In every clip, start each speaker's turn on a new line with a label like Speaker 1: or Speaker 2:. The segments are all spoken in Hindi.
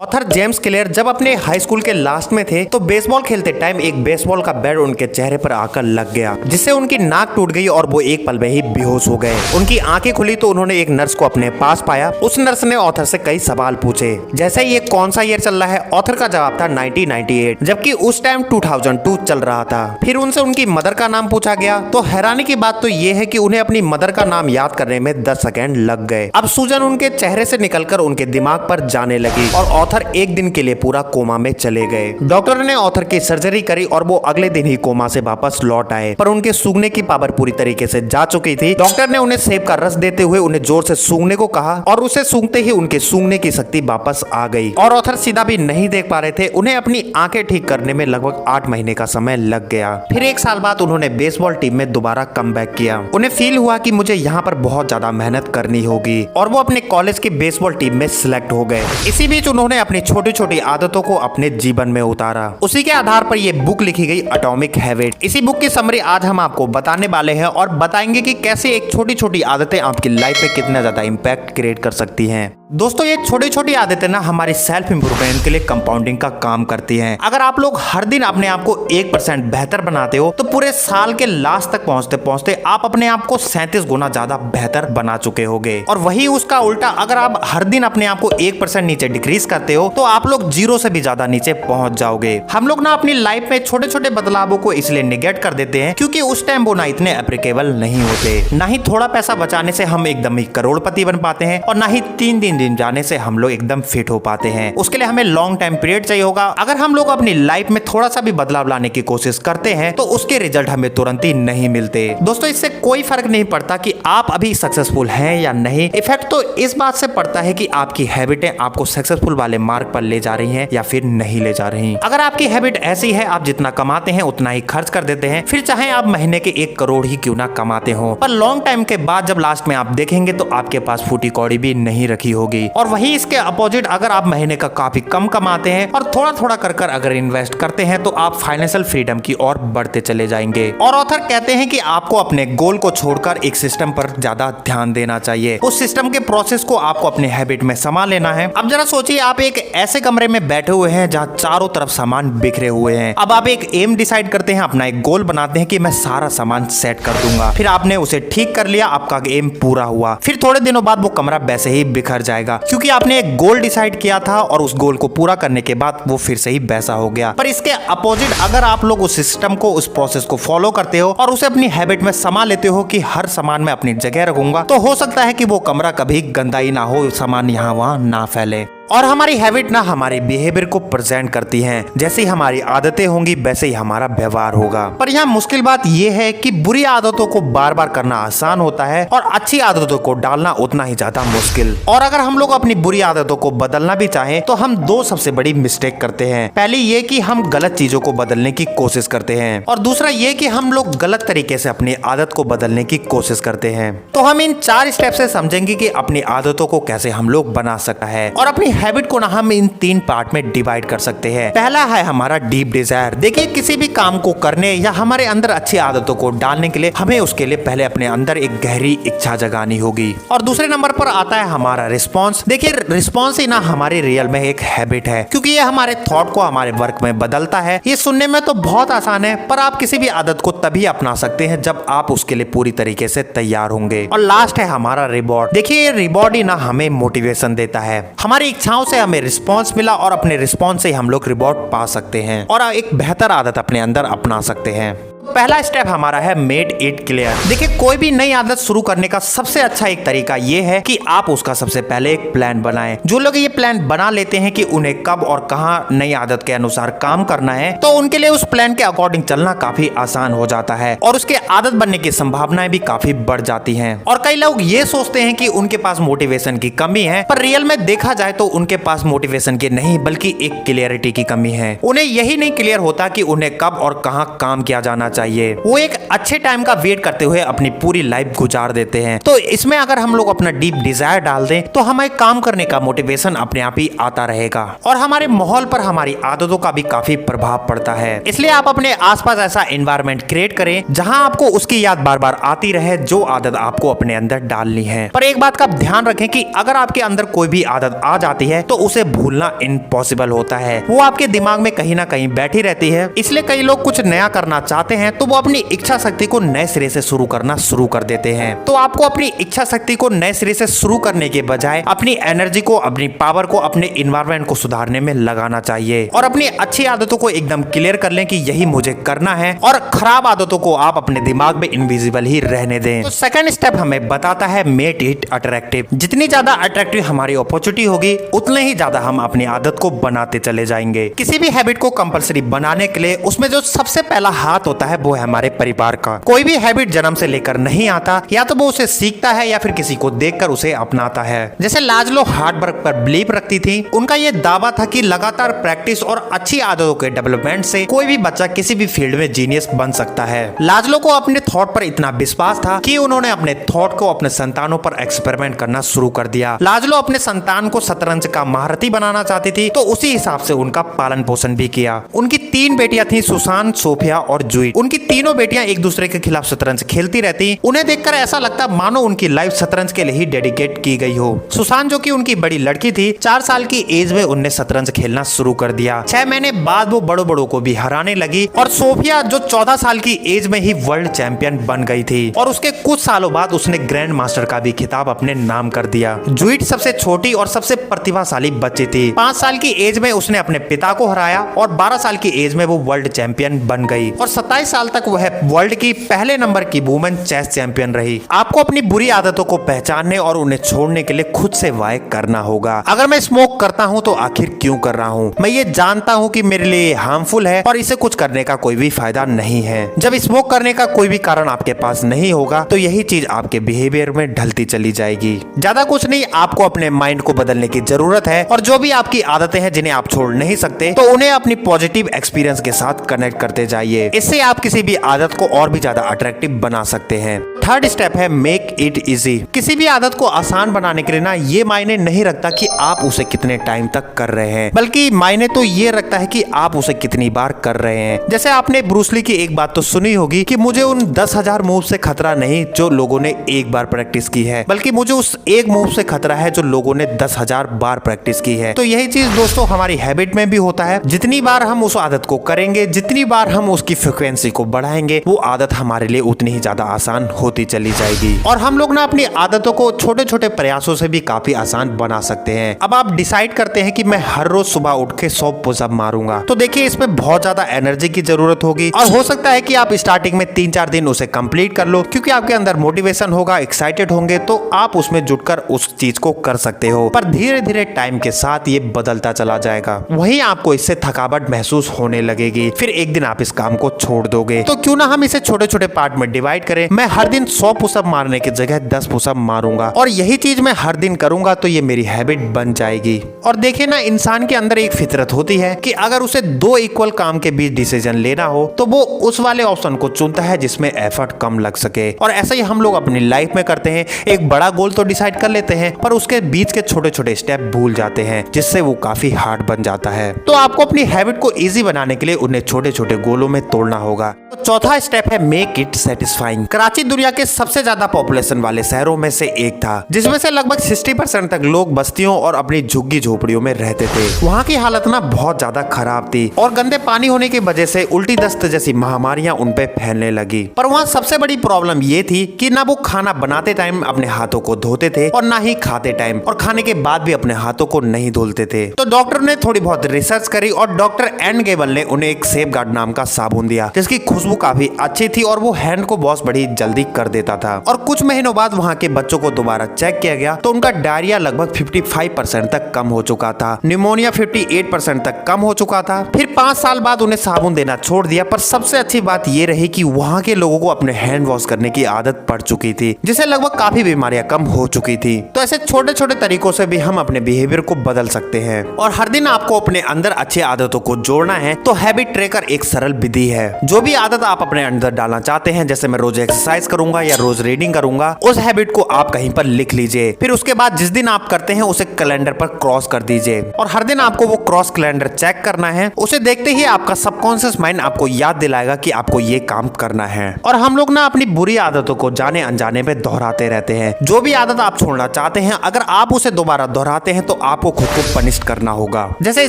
Speaker 1: ऑथर जेम्स क्लियर जब अपने हाई स्कूल के लास्ट में थे तो बेसबॉल खेलते टाइम एक बेसबॉल का बैट उनके चेहरे पर आकर लग गया, जिससे उनकी नाक टूट गई और वो एक पल में ही बेहोश हो गए। उनकी आंखें खुली तो उन्होंने एक नर्स को अपने पास पाया। उस नर्स ने ऑथर से कई सवाल पूछे, जैसे ये कौन सा ईयर चल रहा है। ऑथर का जवाब था 1998, जबकि उस टाइम 2002 चल रहा था। फिर उनसे उनकी मदर का नाम पूछा गया तो हैरानी की बात तो ये है कि उन्हें अपनी मदर का नाम याद करने में 10 सेकेंड लग गए। अब सूजन उनके चेहरे से निकलकर उनके दिमाग पर जाने लगी और ऑथर एक दिन के लिए पूरा कोमा में चले गए। डॉक्टर ने ऑथर की सर्जरी करी और वो अगले दिन ही कोमा से वापस लौट आए, पर उनके सूंघने की पावर पूरी तरीके से जा चुकी थी। डॉक्टर ने उन्हें सेब का रस देते हुए उन्हें जोर से सूंघने को कहा और उसे सूंघते ही उनके सूंघने की शक्ति वापस आ गई और ऑथर सीधा भी नहीं देख पा रहे थे। उन्हें अपनी आंखें ठीक करने में लगभग 8 महीने का समय लग गया। फिर 1 साल बाद उन्होंने बेसबॉल टीम में दोबारा कमबैक किया। उन्हें फील हुआ कि मुझे यहाँ पर बहुत ज्यादा मेहनत करनी होगी और वो अपने कॉलेज की बेसबॉल टीम में सिलेक्ट हो गए। इसी बीच उन्होंने अपनी छोटी छोटी आदतों को अपने जीवन में उतारा। उसी के आधार पर यह बुक लिखी गई एटॉमिक हैबिट। इसी बुक की समरी आज हम आपको बताने वाले हैं और बताएंगे कि कैसे एक छोटी छोटी आदतें आपकी लाइफ में कितना ज्यादा इंपैक्ट क्रिएट कर सकती हैं। दोस्तों, ये छोटी छोटी आदतें ना हमारी सेल्फ इंप्रूवमेंट के लिए कंपाउंडिंग का काम करती हैं। अगर आप लोग हर दिन अपने आप को 1% बेहतर बनाते हो तो पूरे साल के लास्ट तक पहुंचते पहुंचते आप अपने आप को 37 गुना ज्यादा बेहतर बना चुके होगे। और वही उसका उल्टा, अगर आप हर दिन अपने आप को 1% नीचे डिक्रीज करते हो तो आप लोग 0 से भी ज्यादा नीचे पहुंच जाओगे। हम लोग ना अपनी लाइफ में छोटे छोटे बदलावों को इसलिए निगेट कर देते हैं क्योंकि उस टाइम वो ना इतने एप्लीकेबल नहीं होते। ना ही थोड़ा पैसा बचाने से हम एकदम ही करोड़पति बन पाते हैं और ना ही 3 दिन जाने से हम लोग एकदम फिट हो पाते हैं। उसके लिए हमें लॉन्ग टाइम पीरियड चाहिए होगा। अगर हम लोग अपनी लाइफ में थोड़ा सा भी बदलाव लाने की कोशिश करते हैं तो उसके रिजल्ट हमें तुरंत ही नहीं मिलते। दोस्तों, इससे कोई फर्क नहीं पड़ता कि आप अभी सक्सेसफुल हैं या नहीं। इफेक्ट तो इस बात से पड़ता है कि आपकी हैबिटें आपको सक्सेसफुल वाले मार्ग पर ले जा रही हैं या फिर नहीं ले जा रही। अगर आपकी हैबिट ऐसी है आप जितना कमाते हैं उतना ही खर्च कर देते हैं, फिर चाहे आप महीने के 1 करोड़ ही क्यों ना कमाते हो, पर लॉन्ग टाइम के बाद जब लास्ट में आप देखेंगे तो आपके पास फूटी कौड़ी भी नहीं रखी होगी। और वही इसके अपोजिट, अगर आप महीने का काफी कम कमाते हैं और थोड़ा थोड़ा कर अगर इन्वेस्ट करते हैं तो आप फाइनेंशियल फ्रीडम की ओर बढ़ते चले जाएंगे। और ऑथर कहते हैं कि आपको अपने गोल को छोड़कर एक सिस्टम पर ज्यादा ध्यान देना चाहिए। उस सिस्टम के प्रोसेस को आपको अपने हैबिट में समा लेना है। अब जरा सोचिए, आप एक ऐसे कमरे में बैठे हुए हैं जहाँ चारों तरफ सामान बिखरे हुए हैं। अब आप एक एम डिसाइड करते हैं, अपना एक गोल बनाते हैं कि मैं सारा सामान सेट कर दूंगा। फिर आपने उसे ठीक कर लिया, आपका एम पूरा हुआ। फिर थोड़े दिनों बाद वो कमरा वैसे ही बिखर जाएगा क्योंकि आपने एक गोल डिसाइड किया था और उस गोल को पूरा करने के बाद वो फिर से ही वैसा हो गया। पर इसके अपोजिट, अगर आप लोग उस सिस्टम को, उस प्रोसेस को फॉलो करते हो और उसे अपनी हैबिट में समा लेते हो कि हर सामान में अपनी जगह रखूंगा, तो हो सकता है कि वो कमरा कभी गंदा ही ना हो, सामान यहाँ वहाँ ना फैले। और हमारी हैबिट ना हमारे बिहेवियर को प्रेजेंट करती हैं। जैसे ही हमारी आदतें होंगी वैसे ही हमारा व्यवहार होगा। पर यहाँ मुश्किल बात यह है कि बुरी आदतों को बार बार करना आसान होता है और अच्छी आदतों को डालना उतना ही ज्यादा मुश्किल। और अगर हम लोग अपनी बुरी आदतों को बदलना भी चाहें तो हम 2 सबसे बड़ी मिस्टेक करते हैं। पहली ये कि हम गलत चीजों को बदलने की कोशिश करते हैं और दूसरा ये कि हम लोग गलत तरीके से अपनी आदत को बदलने की कोशिश करते हैं। तो हम इन 4 स्टेप से समझेंगे कि अपनी आदतों को कैसे हम लोग बना सकता है। और अपनी हैबिट को ना हम इन 3 पार्ट में डिवाइड कर सकते हैं। पहला है हमारा डीप डिजायर। देखिए, किसी भी काम को करने या हमारे अंदर अच्छी आदतों को डालने के लिए हमें उसके लिए पहले अपने अंदर एक गहरी इच्छा जगानी होगी। और दूसरे नंबर पर आता है हमारा रिस्पॉन्स। देखिए, रिस्पॉन्स ही ना हमारे रियल में एक हैबिट है क्योंकि ये हमारे थॉट को हमारे वर्क में बदलता है। ये सुनने में तो बहुत आसान है, पर आप किसी भी आदत को तभी अपना सकते हैं जब आप उसके लिए पूरी तरीके से तैयार होंगे। और लास्ट है हमारा रिवॉर्ड। देखिए, ये रिवॉर्ड ही ना हमें मोटिवेशन देता है। हमारी इच्छाओं से हमें रिस्पांस मिला और अपने रिस्पांस से हम लोग रिवॉर्ड पा सकते हैं और एक बेहतर आदत अपने अंदर अपना सकते हैं। पहला स्टेप हमारा है मेड इट क्लियर। देखिए, कोई भी नई आदत शुरू करने का सबसे अच्छा एक तरीका ये है कि आप उसका सबसे पहले एक प्लान बनाएं। जो लोग ये प्लान बना लेते हैं कि उन्हें कब और कहां नई आदत के अनुसार काम करना है, तो उनके लिए उस प्लान के अकॉर्डिंग चलना काफी आसान हो जाता है और उसके आदत बनने की संभावनाएं भी काफी बढ़ जाती हैं। और कई लोग ये सोचते हैं कि उनके पास मोटिवेशन की कमी है, पर रियल में देखा जाए तो उनके पास मोटिवेशन की नहीं बल्कि एक क्लियरिटी की कमी है। उन्हें यही नहीं क्लियर होता कि उन्हें कब और कहां काम किया जाना चाहिए। वो एक अच्छे टाइम का वेट करते हुए अपनी पूरी लाइफ गुजार देते हैं। तो इसमें अगर हम लोग अपना डीप डिजायर डाल दें तो हमें काम करने का मोटिवेशन अपने आप ही आता रहेगा और हमारे माहौल पर हमारी आदतों का भी काफी प्रभाव पड़ता है। इसलिए आप अपने आसपास ऐसा एनवायरनमेंट क्रिएट करें जहां आपको उसकी याद बार बार आती रहे जो आदत आपको अपने अंदर डालनी है। पर एक बात का ध्यान रखें कि अगर आपके अंदर कोई भी आदत आ जाती है तो उसे भूलना इम्पॉसिबल होता है। वो आपके दिमाग में कहीं ना कहीं बैठी रहती है। इसलिए कई लोग कुछ नया करना चाहते हैं तो वो अपनी इच्छा शक्ति को नए सिरे से शुरू करना शुरू कर देते हैं। तो आपको अपनी इच्छा शक्ति को नए सिरे से शुरू करने के बजाय अपनी एनर्जी को, अपनी पावर को, अपने इन्वायरमेंट को सुधारने में लगाना चाहिए और अपनी अच्छी आदतों को एकदम क्लियर कर लें कि यही मुझे करना है और खराब आदतों को आप अपने दिमाग में इनविजिबल ही रहने दें। तो सेकंड स्टेप हमें बताता है मेक इट अट्रैक्टिव। जितनी ज्यादा अट्रैक्टिव हमारी अपॉर्चुनिटी होगी उतने ही ज्यादा हम अपनी आदत को बनाते चले जाएंगे। किसी भी हैबिट को कंपलसरी बनाने के लिए उसमें जो सबसे पहला हाथ होता है वो है हमारे परिवार का। कोई भी हैबिट जन्म से लेकर नहीं आता, या तो वो उसे सीखता है या फिर किसी को देखकर उसे अपनाता है। जैसे लाजलो हार्ड वर्क पर बिलीव रखती थी। उनका ये दावा था कि लगातार प्रैक्टिस और अच्छी आदतों के डेवलपमेंट से कोई भी बच्चा किसी भी फील्ड में जीनियस बन सकता है। लाजलो को अपने थॉट पर इतना विश्वास था कि उन्होंने अपने थॉट को अपने संतानों पर एक्सपेरिमेंट करना शुरू कर दिया। लाजलो अपने संतान को शतरंज का महारथी बनाना चाहती थी तो उसी हिसाब से उनका पालन पोषण भी किया। उनकी 3 बेटियां थी, सुसान, सोफिया और जूइट। उनकी तीनों बेटियां एक दूसरे के खिलाफ शतरंज खेलती रहती। उन्हें देखकर ऐसा लगता मानो उनकी लाइफ शतरंज के लिए ही डेडिकेट की गई हो। सुसान जो कि उनकी बड़ी लड़की थी, 4 साल की एज में उनने शतरंज खेलना शुरू कर दिया। 6 महीने बाद वो बड़ों बड़ों को भी हराने लगी और सोफिया जो 14 साल की एज में ही वर्ल्ड चैंपियन बन गई थी और उसके कुछ सालों बाद उसने ग्रैंड मास्टर का भी खिताब अपने नाम कर दिया। जूइट सबसे छोटी और सबसे प्रतिभाशाली बच्ची थी। 5 साल की एज में उसने अपने पिता को हराया और 12 साल की एज में वो वर्ल्ड चैंपियन बन गई और 27 साल तक वह वर्ल्ड की पहले नंबर की वुमेन चेस चैंपियन रही। आपको अपनी बुरी आदतों को पहचानने और उन्हें छोड़ने के लिए खुद से वाय करना होगा। अगर मैं स्मोक करता हूँ तो आखिर क्यों कर रहा हूँ? मैं ये जानता हूँ कि मेरे लिए हार्मफुल है और इसे कुछ करने का कोई भी फायदा नहीं है। जब स्मोक करने का कोई भी कारण आपके पास नहीं होगा तो यही चीज आपके बिहेवियर में ढलती चली जाएगी। ज्यादा कुछ नहीं, आपको अपने माइंड को बदलने की जरूरत है और जो भी आपकी आदतें हैं जिन्हें आप छोड़ नहीं सकते तो उन्हें अपनी पॉजिटिव एक्सपीरियंस के साथ कनेक्ट करते जाइए। इससे आप किसी भी आदत को और भी ज्यादा अट्रैक्टिव बना सकते हैं। थर्ड स्टेप है मेक इट इजी। किसी भी आदत को आसान बनाने के लिए ना ये मायने नहीं रखता कि आप उसे कितने टाइम तक कर रहे हैं, बल्कि मायने तो ये रखता है कि आप उसे कितनी बार कर रहे हैं। जैसे आपने ब्रूस ली की एक बात तो सुनी होगी कि मुझे उन 10,000 मूव से खतरा नहीं जो लोगों ने एक बार प्रैक्टिस की है, बल्कि मुझे उस एक मूव से खतरा है जो लोगों ने 10,000 बार प्रैक्टिस की है। तो यही चीज दोस्तों हमारी हैबिट में भी होता है। जितनी बार हम उस आदत को करेंगे, जितनी बार हम उसकी फ्रिक्वेंसी को बढ़ाएंगे, वो आदत हमारे लिए उतनी ही ज्यादा आसान होती चली जाएगी। और हम लोग ना अपनी आदतों को छोटे छोटे प्रयासों से भी काफी आसान बना सकते हैं। अब आप डिसाइड करते हैं कि मैं हर रोज सुबह उठ के 100 पुशअप मारूंगा, तो देखिए इसमें बहुत ज्यादा एनर्जी की जरूरत होगी और हो सकता है कि आप स्टार्टिंग में 3-4 दिन उसे कंप्लीट कर लो, क्योंकि आपके अंदर मोटिवेशन होगा, एक्साइटेड होंगे तो आप उसमें जुटकर उस चीज को कर सकते हो। पर धीरे धीरे टाइम के साथ ये बदलता चला जाएगा। वहीं आपको इससे थकावट महसूस होने लगेगी, फिर एक दिन आप इस काम को छोड़ दोगे। तो क्यों ना हम इसे छोटे छोटे पार्ट में डिवाइड करें। मैं हर दिन 100 पुशअप मारने की जगह 10 पुशअप मारूंगा और यही चीज मैं हर दिन करूंगा तो ये मेरी हैबिट बन जाएगी। और देखिए ना, इंसान के अंदर एक फितरत होती है कि अगर उसे 2 इक्वल काम के बीच डिसीजन लेना हो तो वो उस वाले ऑप्शन को चुनता है जिसमें एफर्ट कम लग सके। और ऐसा ही हम लोग अपनी लाइफ में करते हैं। एक बड़ा गोल तो डिसाइड कर लेते हैं पर उसके बीच के छोटे छोटे स्टेप भूल जाते हैं, जिससे वो काफी हार्ड बन जाता है। तो आपको अपनी हैबिट को इजी बनाने के लिए उन्हें छोटे छोटे गोलों में तोड़ना होगा। तो चौथा स्टेप है मेक इट सेटिस्फाइंग। कराची दुनिया के सबसे ज्यादा पॉपुलेशन वाले शहरों में से एक था, जिसमें से लगभग 60% तक लोग बस्तियों और अपनी झुग्गी झोपड़ियों में रहते थे। वहाँ की हालत ना बहुत ज्यादा खराब थी और गंदे पानी होने की वजह से उल्टी दस्त जैसी महामारियां उन पे फैलने लगी। पर वहाँ सबसे बड़ी प्रॉब्लम ये थी कि ना वो खाना बनाते टाइम अपने हाथों को धोते थे और ना ही खाते टाइम, और खाने के बाद भी अपने हाथों को नहीं धुलते थे। तो डॉक्टर ने थोड़ी बहुत रिसर्च करी और डॉक्टर एन गेबल ने उन्हें एक सेफगार्ड नाम का साबुन दिया, जिसकी खुशबू काफी अच्छी थी और वो हैंड को वॉश बड़ी जल्दी कर देता था। और कुछ महीनों बाद वहाँ के बच्चों को दोबारा चेक किया गया तो उनका डायरिया लगभग 55% तक कम हो चुका था, निमोनिया 58% तक कम हो चुका था। फिर 5 साल बाद उन्हें साबुन देना छोड़ दिया। पर सबसे अच्छी बात ये रही कि वहाँ के लोगों को अपने हैंड वॉश करने की आदत पड़ चुकी थी, जिससे लगभग काफी बीमारियां कम हो चुकी थी। तो ऐसे छोटे छोटे तरीकों से भी हम अपने बिहेवियर को बदल सकते हैं। और हर दिन आपको अपने अंदर अच्छी आदतों को जोड़ना है तो हैबिट ट्रैकर एक सरल विधि है। जो भी आदत आप अपने अंदर डालना चाहते हैं, जैसे मैं रोज एक्सरसाइज करूंगा या रोज रीडिंग करूंगा, उस हैबिट को आप कहीं पर लिख लीजिए। फिर उसके बाद जिस दिन आप करते हैं उसे कैलेंडर पर क्रॉस कर दीजिए और हर दिन आपको वो क्रॉस कैलेंडर चेक करना है। उसे देखते ही आपका सबकॉन्शियस माइंड आपको याद दिलाएगा कि आपको ये काम करना है। और हम लोग ना अपनी बुरी आदतों को जाने अनजाने में दोहराते रहते हैं। जो भी आदत आप छोड़ना चाहते हैं, अगर आप उसे दोबारा दोहराते हैं तो आपको खुद को पनिश करना होगा। जैसे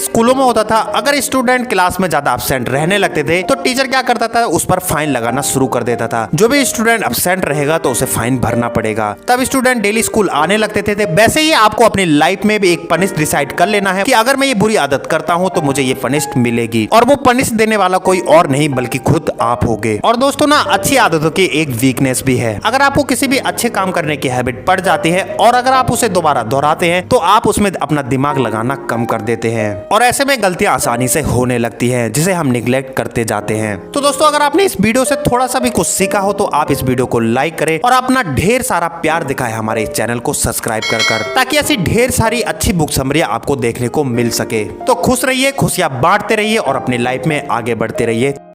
Speaker 1: स्कूलों में होता था, अगर स्टूडेंट क्लास में ज्यादा एब्सेंट रहने लगते थे तो टीचर क्या करता था, उस पर फाइन लगाना शुरू कर देता था। जो भी स्टूडेंट एब्सेंट रहेगा तो उसे फाइन भरना पड़ेगा। तब स्टूडेंट डेली स्कूल आने लगते थे। वैसे ही आपको अपनी लाइफ में भी एक पनिश डिसाइड कर लेना है कि अगर मैं ये बुरी आदत करता हूँ तो मुझे ये पनिश मिलेगी, और वो पनिश देने वाला कोई और नहीं बल्कि खुद आप होगे। और दोस्तों ना, अच्छी आदतों की एक वीकनेस भी है। अगर आपको किसी भी अच्छे काम करने की हैबिट पड़ जाती है और अगर आप उसे दोबारा दोहराते हैं तो आप उसमें अपना दिमाग लगाना कम कर देते हैं और ऐसे में गलतियां आसानी से होने लगती हैं, जिसे हम निगलेक्ट करते जाते हैं। तो दोस्तों, अगर आपने इस वीडियो से थोड़ा सा भी कुछ सीखा हो तो आप इस वीडियो को लाइक करें और अपना ढेर सारा प्यार दिखाएं हमारे इस चैनल को सब्सक्राइब कर, ताकि ऐसी ढेर सारी अच्छी बुक समरियां आपको देखने को मिल सके। तो खुश रहिए, खुशियां बांटते रहिए और अपनी लाइफ में आगे बढ़ते रहिए।